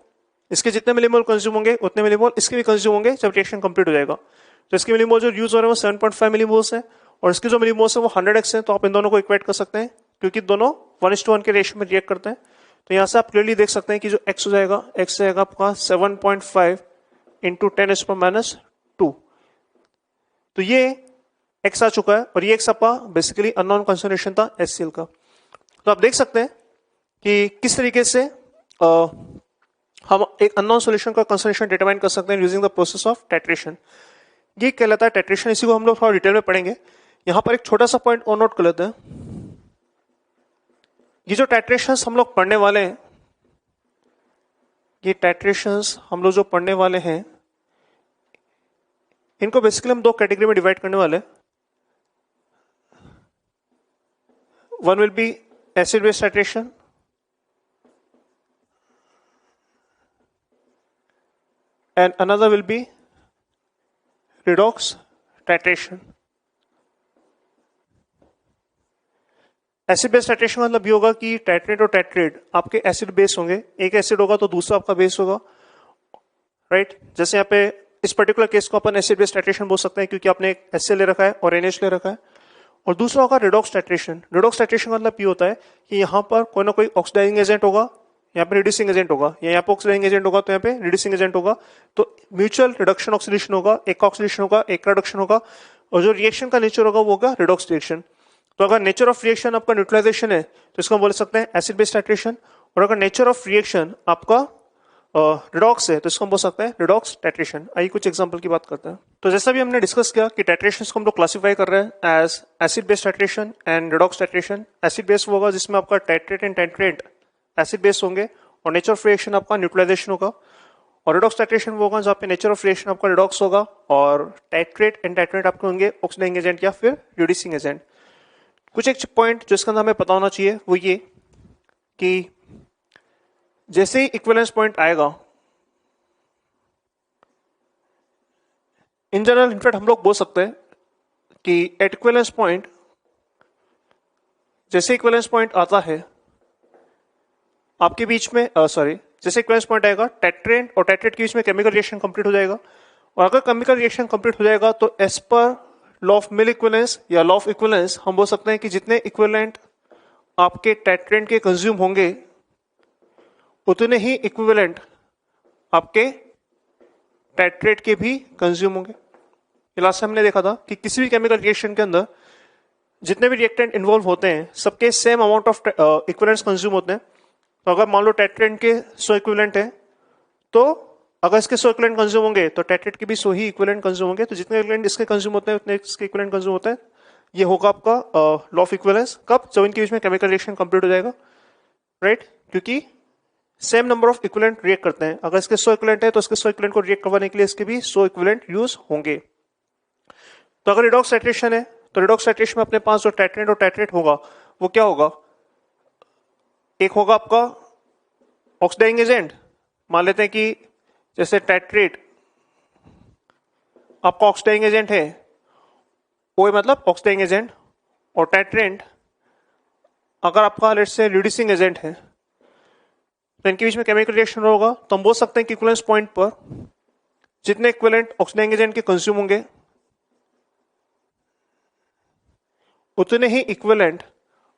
A: इसके जितने मिलीमोल कंज्यूम होंगे उतने मिलीमोल इसके भी कंज्यूम होंगे जब रिएक्शन कंप्लीट हो जाएगा। तो इसके मिलीमोल जो यूज हो रहे हैं वो 7.5 मिलीमोल्स हैं और इसके जो मिलीमोल्स हैं वो 100x हैं। तो आप इन दोनों को इक्वेट कर सकते हैं क्योंकि दोनों 1:1 के रेशियो में रिएक्ट करते हैं। तो यहां से आप क्लियरली देख सकते हैं कि जो x हो जाएगा, x जाएगा आपका 7.5 इंटू 10⁻²। तो ये x आ चुका है और ये x आपका बेसिकली अननोन कंसंट्रेशन था HCl का। तो आप देख सकते हैं कि किस तरीके से हम एक अननोन सॉल्यूशन का कंसंट्रेशन डिटरमाइन कर सकते हैं using the process of titration. ये कहलाता है टाइट्रेशन। इसी को हम लोग थोड़ा डिटेल में पढ़ेंगे। यहां पर एक छोटा सा पॉइंट और नोट कर लेते हैं। ये जो टाइट्रेशंस हम लोग पढ़ने वाले हैं, ये टाइट्रेशंस हम लोग जो पढ़ने वाले हैं इनको बेसिकली हम दो कैटेगरी में डिवाइड करने वाले हैं। One will be acid base titration and another will be redox titration. Acid base titration का मतलब ये होगा कि टाइट्रेट और टाइट्रेट आपके एसिड बेस होंगे, एक एसिड होगा तो दूसरा आपका बेस होगा, राइट। जैसे यहाँ पे इस पर्टिकुलर केस को अपन एसिड बेस टाइट्रेशन बोल सकते हैं क्योंकि आपने एक HCl ले रखा है और NH ले रखा है। और दूसरा होगा रिडॉक्स टाइट्रेशन। रिडॉक्स टाइट्रेशन का मतलब ये होता है कि यहाँ पर कोई ना कोई ऑक्सीडाइजिंग एजेंट होगा, यहाँ पे रिड्यूसिंग एजेंट होगा, या यहाँ पे ऑक्सीडाइजिंग एजेंट होगा तो यहाँ पे रिड्यूसिंग एजेंट होगा, तो म्यूचुअल रिडक्शन ऑक्सीडेशन होगा, एक का ऑक्सीडेशन होगा एक का रिडक्शन होगा, और जो रिएक्शन का नेचर होगा वो होगा रिडॉक्स रिएक्शन। तो अगर नेचर ऑफ रिएक्शन आपका न्यूट्रलाइजेशन है तो इसको हम बोल सकते हैं एसिड बेस टाइट्रेशन, और अगर नेचर ऑफ रिएक्शन आपका रिडॉक्स है तो इसको हम बोल सकते हैं रिडॉक्स टाइट्रेशन। आइए कुछ एग्जांपल की बात करते हैं। तो जैसा भी हमने डिस्कस किया कि टाइट्रेशन को हम लोग क्लासिफाई कर रहे हैं as acid base titration and redox titration. Acid base होगा जिसमें आपका titrate and titrate acid base होंगे और नेचर ऑफ रिएक्शन आपका न्यूट्रलाइजेशन होगा, और रिडॉक्स टाइट्रेशन वो होगा जहाँ पे नेचर ऑफ रिएक्शन आपका रिडॉक्स होगा और टाइट्रेट एंड टाइट्रेट आपके होंगे ऑक्सीडाइजिंग एजेंट या फिर रिड्यूसिंग एजेंट। कुछ एक पॉइंट जिसका हमें पता होना चाहिए वो ये कि जैसे ही इक्विवेलेंस पॉइंट आएगा, इन जनरल इनफैक्ट हम लोग बोल सकते हैं कि एट इक्विवेलेंस पॉइंट, जैसे इक्विवेलेंस पॉइंट आता है आपके बीच में जैसे इक्विवेलेंस पॉइंट आएगा टेट्रेट और टेट्रेट के बीच में केमिकल रिएक्शन कंप्लीट हो जाएगा, और अगर केमिकल रिएक्शन कंप्लीट हो जाएगा तो एज पर लॉ ऑफ मिल इक्विवेलेंस या लॉ ऑफ इक्विवेलेंस हम बोल सकते हैं कि जितने इक्विवेलेंट आपके टेट्रेट के कंज्यूम होंगे उतने ही इक्विवेलेंट आपके टाइट्रेट के भी कंज्यूम होंगे। लास्ट हमने देखा था कि किसी भी केमिकल रिएक्शन के अंदर जितने भी रिएक्टेंट इन्वॉल्व होते हैं सबके same amount of equivalents consume होते हैं। तो अगर मान लो टाइट्रेट के 100 इक्विवेलेंट है तो अगर इसके 100 इक्विवेलेंट कंज्यूम होंगे तो टाइट्रेट के भी 100 ही इक्विवेलेंट कंज्यूम होंगे, तो जितने इक्विवेलेंट इसके कंज्यूम होते हैं उतने इसके इक्विवेलेंट कंज्यूम होते हैं। ये होगा आपका लॉ ऑफ इक्विवेलेंस कब, जब इनके बीच में केमिकल रिएक्शन कंप्लीट हो जाएगा, राइट। क्योंकि same number of equivalent react करते हैं, अगर इसके 100 इक्विवेलेंट है तो इसके 100 इक्विवेलेंट को रिएक्ट करवाने के लिए इसके भी 100 इक्विवेलेंट यूज होंगे। तो अगर रिडॉक्स टाइट्रेशन है तो रिडॉक्स टाइट्रेशन में अपने पास जो टाइट्रेट और टाइट्रेट होगा वो क्या होगा, एक होगा आपका ऑक्सीडाइजिंग एजेंट, मान लेते हैं कि जैसे टाइट्रेट आपका ऑक्सीडाइजिंग एजेंट है, वो मतलब ऑक्सीडाइजिंग एजेंट, और टाइट्रेट अगर आपका लेट्स से रिड्यूसिंग एजेंट है तो इनके बीच में केमिकल रिएक्शन होगा। तो हम बोल सकते हैं कि इक्विवेलेंस पॉइंट पर जितने इक्विवेलेंट ऑक्सीडाइजिंग एजेंट के कंज्यूम होंगे उतने ही इक्विवेलेंट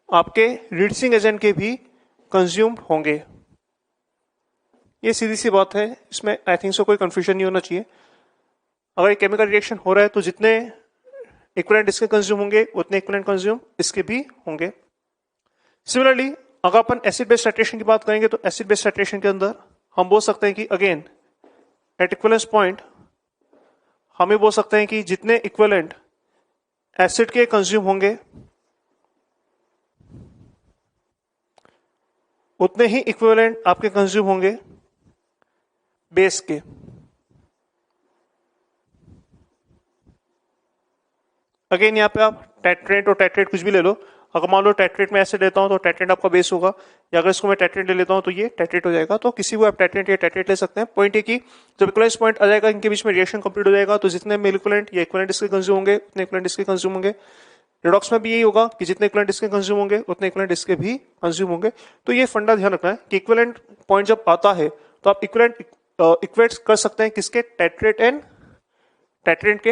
A: आपके रिड्यूसिंग एजेंट के भी कंज्यूम्ड होंगे। ये सीधी सी बात है, इसमें आई थिंक सो कोई कंफ्यूजन नहीं होना चाहिए। अगर एक केमिकल रिएक्शन हो रहा है तो जितने इक्विवेलेंट इसके कंज्यूम होंगे उतने इक्विवेलेंट कंज्यूम इसके भी होंगे। सिमिलरली अगर अपन एसिड बेस टाइट्रेशन की बात करेंगे तो एसिड बेस टाइट्रेशन के अंदर हम बोल सकते हैं कि अगेन एट इक्विवेलेंस पॉइंट हम ये बोल सकते हैं कि जितने इक्विवेलेंट एसिड के कंज्यूम होंगे उतने ही इक्विवेलेंट आपके कंज्यूम होंगे बेस के। अगेन यहाँ पे आप टाइट्रेट और टाइट्रेट कुछ भी ले लो, अगर मान लो टाइट्रेट में एसिड लेता हूं तो टाइट्रेट आपका बेस होगा, या अगर इसको मैं टाइट्रेट ले लेता हूं तो ये टाइट्रेट हो जाएगा। तो किसी को आप टाइट्रेट या टाइट्रेट ले सकते हैं। पॉइंट है कि जब इक्विवेलेंस पॉइंट आ जाएगा इनके बीच में रिएक्शन कंप्लीट हो जाएगा तो जितने मेल इक्विवेलेंट या इक्विवेलेंट इसके कंज्यूम होंगे उतने इक्विवेलेंट इसके कंज्यूम होंगे। रिडॉक्स में भी यही होगा कि जितने इक्विवेलेंट इसके कंज्यूम होंगे उतने इक्विवेलेंट इसके भी कंज्यूम होंगे। तो ये फंडा ध्यान रखना है कि इक्विवेलेंट पॉइंट जब आता है तो आप इक्विवेलेंट इक्वेट कर सकते हैं किसके, टाइट्रेट एंड टाइट्रेट के।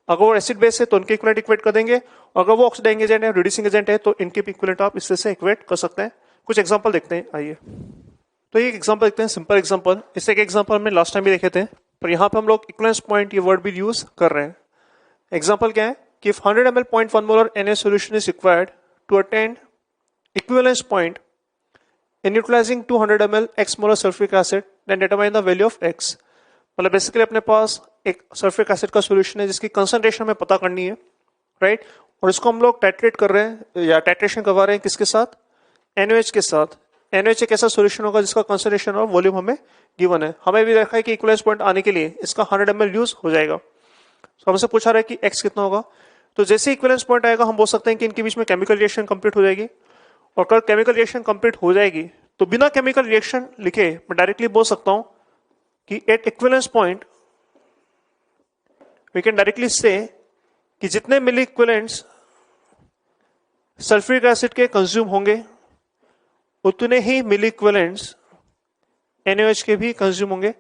A: अगर वो एसिड बेस है तो उनके इक्विवेलेंट इक्वेट कर देंगे, और अगर वो ऑक्सीडाइजिंग एजेंट है रिड्यूसिंग एजेंट है तो इनके भी इक्विवेलेंट आप इससे से इक्वेट कर सकते हैं। कुछ एग्जांपल देखते हैं, आइए। तो ये एग्जांपल देखते हैं, सिंपल एग्जांपल। इससे एक एग्जांपल हमने लास्ट टाइम भी देखे थे, पर यहाँ पे हम लोग इक्विवेलेंस पॉइंट ये वर्ड भी यूज कर रहे हैं। एग्जांपल क्या है कि if 100 ml 0.1 molar Na solution is required to attain equivalence point in utilizing 200 ml x molar sulfuric acid, then determine the value of x। मतलब बेसिकली अपने पास एक सल्फ्यूरिक एसिड का सॉल्यूशन है जिसकी कंसंट्रेशन हमें पता करनी है, राइट। और इसको हम लोग टाइट्रेट कर रहे हैं या टाइट्रेशन करवा रहे हैं किसके साथ, NaOH के साथ। NaOH एक ऐसा सॉल्यूशन होगा जिसका कंसंट्रेशन और वॉल्यूम हमें गिवन है। हमें भी देखा है कि इक्विवेलेंस पॉइंट आने के लिए इसका 100 ml यूज हो जाएगा। तो हमसे पूछा रहा है कि x कितना होगा। तो जैसे इक्विवेलेंस पॉइंट आएगा हम बोल सकते हैं कि इनके बीच में केमिकल रिएक्शन कंप्लीट हो जाएगी, और अगर केमिकल रिएक्शन कंप्लीट हो जाएगी तो बिना केमिकल रिएक्शन लिखे मैं डायरेक्टली बोल सकता हूं कि at equivalence point we can directly say कि जितने मिली इक्विवेलेंट्स सल्फ्यूरिक एसिड के कंज्यूम होंगे उतने ही मिली इक्विवेलेंट्स NaOH के भी कंज्यूम होंगे।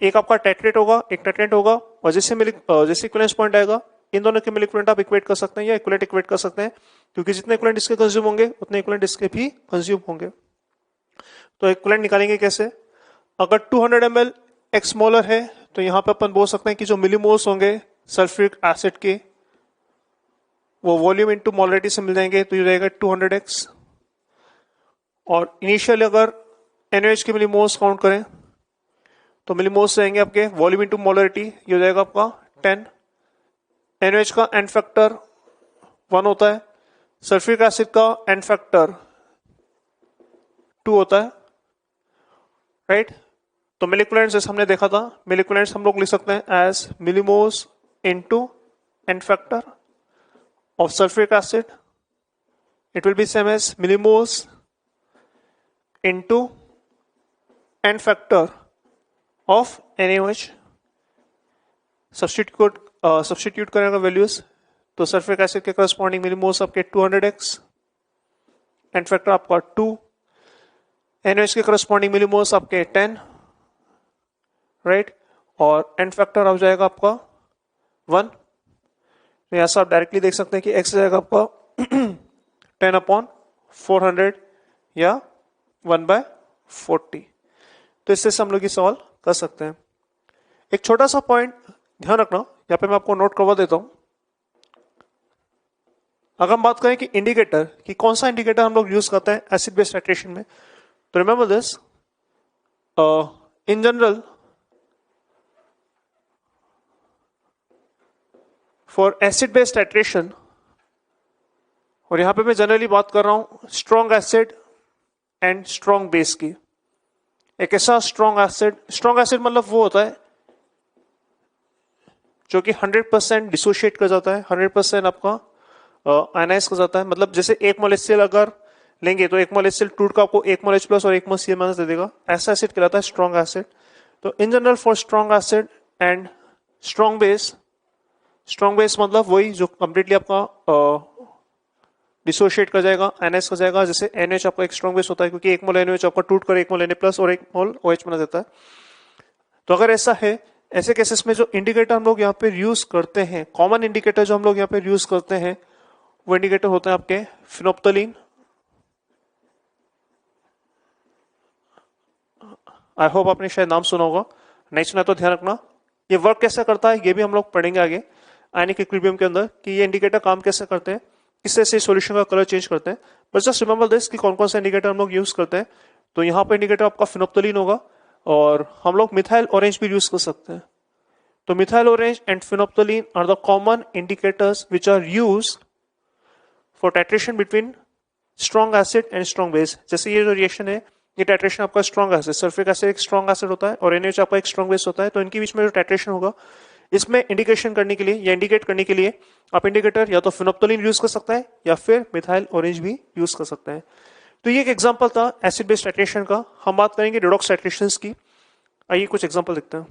A: एक आपका टेट्रेट होगा, एक टेट्रेट होगा, और जैसे इक्विवेलेंस पॉइंट आएगा इन दोनों के मिली इक्विवेलेंट आप इक्वेट कर सकते हैं या इक्विवेलेंट इक्वेट कर सकते हैं, क्योंकि जितने इक्विवेलेंट इसके कंज्यूम होंगे उतने इक्विवेलेंट इसके भी कंज्यूम होंगे। तो इक्विवेलेंट निकालेंगे कैसे? अगर 200 ml x मोलर है तो यहां पे अपन बोल सकते हैं कि जो मिलीमोल्स होंगे सल्फ्यूरिक एसिड के वो वॉल्यूम इनटू मोलरिटी से मिल जाएंगे, तो ये रहेगा 200x। और इनिशियली अगर NaOH के मिलीमोल्स काउंट करें तो मिलीमोल्स रहेंगे आपके वॉल्यूम इनटू मोलरिटी, ये हो जाएगा आपका 10। NaOH का एन फैक्टर 1 होता है, सल्फ्यूरिक एसिड का एन फैक्टर 2 होता है, राइट। तो मिली इक्विवेलेंट्स जैसे हमने देखा था, मिली इक्विवेलेंट्स हम लोग लिख सकते हैं as millimoles into N factor of sulphuric acid, it will be same as millimoles into N factor of NaOH। Substitute करेंगे वैल्यूज, तो सल्फ्यूरिक एसिड के करस्पॉन्डिंग मिलीमोल्स आपके 200x, एन फैक्टर आपका 2, NaOH के करस्पॉन्डिंग मिलीमोल्स आपके 10, right, और N factor आ जाएगा आपका 1। तो यहां से आप डायरेक्टली देख सकते हैं कि x जाएगा आपका 10/400 या 1/40। तो इससे हम लोग ये सवाल कर सकते हैं। एक छोटा सा पॉइंट ध्यान रखना, यहां पे मैं आपको नोट करवा देता हूं। अगर हम बात करें कि इंडिकेटर कि कौन सा इंडिकेटर हम लोग यूज करते हैं एसिड बेस टाइट्रेशन में, तो remember this, in general for acid base titration, और यहां पे मैं जनरली बात कर रहा हूं strong acid and strong base की। एक ऐसा स्ट्रॉन्ग एसिड मतलब वो होता है जो कि 100% डिसोशिएट कर जाता है, 100% आपका आयनाइज कर जाता है। मतलब जैसे एक मोल HCl अगर लेंगे तो एक मोल HCl टूट का आपको एक मोल H प्लस और एक मोल Cl माइनस दे देगा, ऐसा एसिड कहलाता है स्ट्रॉन्ग एसिड। तो in general for strong acid and strong base मतलब वही जो कंप्लीटली आपका डिसोशिएट कर जाएगा, आयनाइज कर जाएगा। जैसे NaOH आपका एक स्ट्रॉन्ग बेस होता है क्योंकि एक मोल NaOH आपका टूट कर एक मोल Na प्लस और एक मोल OH बना देता है। तो अगर ऐसा है, ऐसे केसेस में जो इंडिकेटर हम लोग यहाँ पे यूज करते हैं, कॉमन इंडिकेटर जो हम लोग यहाँ पे यूज करते हैं, वो इंडिकेटर होते हैं आपके फिनोप्थलीन। आई होप आपने शायद नाम सुना होगा, नहीं सुना तो ध्यान रखना। ये वर्क कैसे करता है ये भी हम लोग पढ़ेंगे आगे आयनिक इक्विलिब्रियम के अंदर, कि ये इंडिकेटर काम कैसे करते हैं, किस तरह से सॉल्यूशन का कलर चेंज करते हैं। बस जस्ट रिमेंबर दिस कि कौन कौन सा इंडिकेटर हम लोग यूज करते हैं। तो यहाँ पे इंडिकेटर आपका फिनोप्थलीन होगा, और हम लोग मिथाइल ऑरेंज भी यूज कर सकते हैं। तो methyl orange and phenolphthalein are the common indicators which are used for titration between strong acid and strong base. जैसे ये जो रिएक्शन है, ये टाइट्रेशन आपका स्ट्रॉन्ग एसिड, सल्फ्यूरिक एसिड एक स्ट्रॉन्ग एसिड होता है और NaOH आपका एक स्ट्रॉन्ग बेस होता है। तो इनके बीच में जो टाइट्रेशन होगा, इसमें इंडिकेशन करने के लिए या इंडिकेट करने के लिए आप इंडिकेटर या तो फिनोप्थलीन यूज कर सकते हैं या फिर मिथाइल ऑरेंज भी यूज कर सकते हैं। तो ये एक एग्जांपल था एसिड बेस टाइट्रेशन का। हम बात करेंगे रिडॉक्स टाइट्रेशंस की। आइए कुछ एग्जांपल देखते हैं।